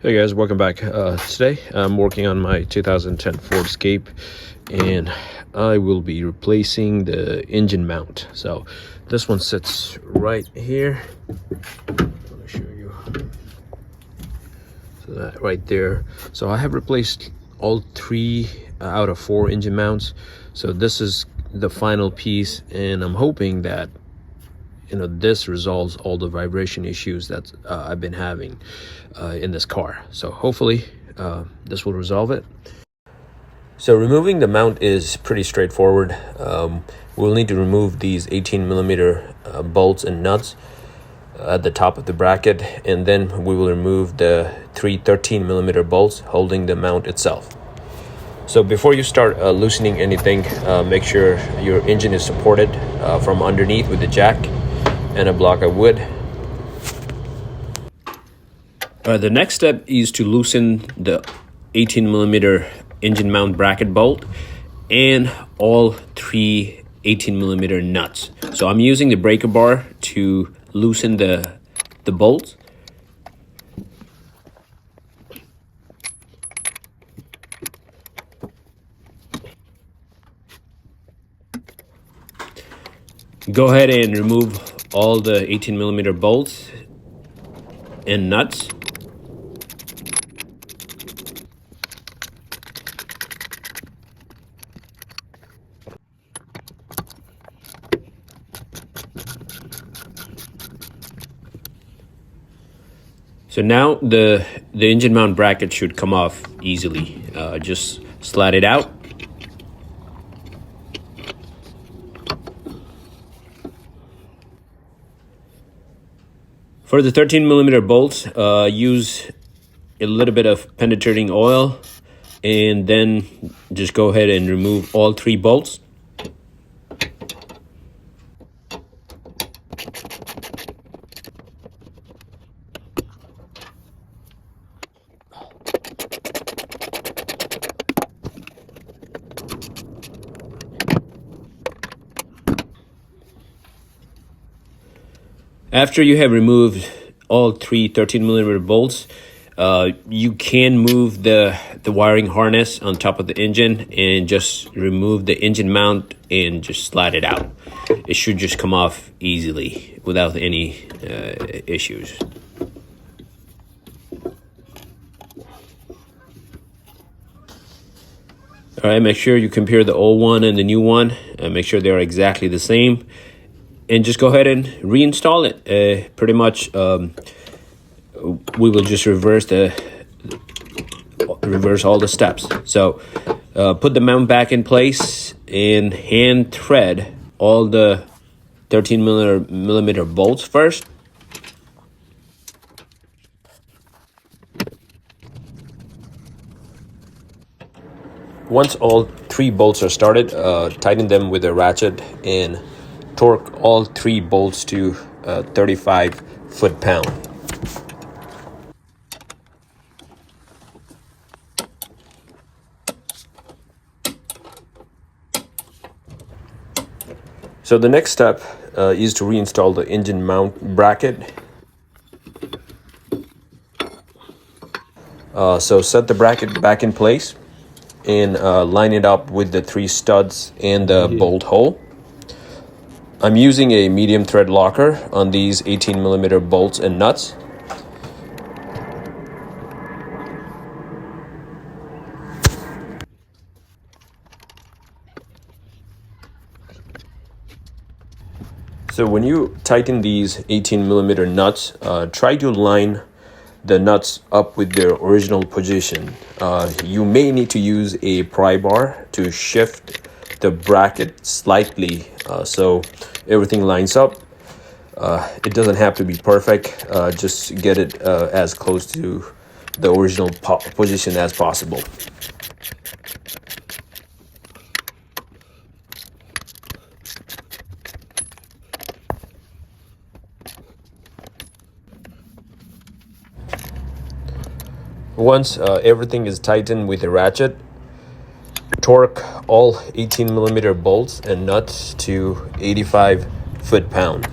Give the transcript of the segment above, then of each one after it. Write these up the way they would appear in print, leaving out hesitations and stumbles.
Hey guys, welcome back. Today I'm working on my 2010 Ford Escape, and I will be replacing the engine mount. So this one sits right here. Let me show you. So that right there. So I have replaced all three out of four engine mounts. So this is the final piece, and I'm hoping that this resolves all the vibration issues that I've been having in this car. So hopefully this will resolve it. So removing the mount is pretty straightforward. We'll need to remove these 18mm bolts and nuts at the top of the bracket, and then we will remove the three 13mm bolts holding the mount itself. So before you start loosening anything, make sure your engine is supported from underneath with the jack and a block of wood. The next step is to loosen the 18mm engine mount bracket bolt and all three 18mm nuts. So I'm using the breaker bar to loosen the bolts. Go ahead and remove all the 18mm bolts and nuts. So now the engine mount bracket should come off easily. Just slide it out. For the 13mm bolts, use a little bit of penetrating oil, and then just go ahead and remove all three bolts. After you have removed all three 13mm bolts, you can move the wiring harness on top of the engine and just remove the engine mount and just slide it out. It should just come off easily without any issues. All right, make sure you compare the old one and the new one. Make sure they're exactly the same. And just go ahead and reinstall it. Pretty much, we will just reverse all the steps. So put the mount back in place and hand thread all the 13mm bolts first. Once all three bolts are started, tighten them with a ratchet and torque all three bolts to 35 foot-pound. So the next step is to reinstall the engine mount bracket. So set the bracket back in place and line it up with the three studs and the bolt hole. I'm using a medium thread locker on these 18mm bolts and nuts. So when you tighten these 18mm nuts, try to line the nuts up with their original position. You may need to use a pry bar to shift the bracket slightly so everything lines up. It doesn't have to be perfect, just get it as close to the original position as possible. Once everything is tightened with a ratchet, torque all 18mm bolts and nuts to 85 foot-pound.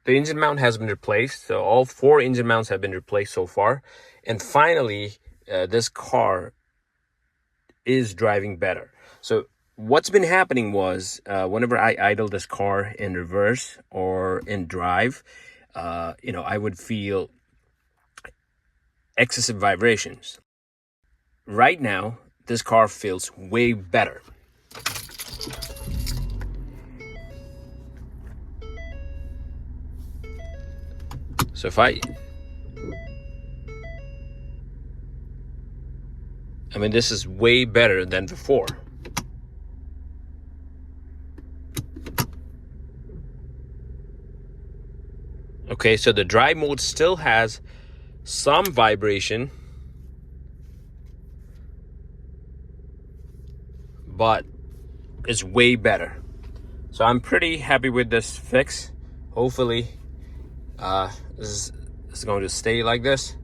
the engine mount has been replaced. So all 4 engine mounts have been replaced so far. And finally, this car is driving better. So what's been happening was whenever I idle this car in reverse or in drive, I would feel excessive vibrations. Right now, this car feels way better. So if I mean, this is way better than before. Okay, so the drive mode still has some vibration, but it's way better. So I'm pretty happy with this fix. Hopefully, this is going to stay like this.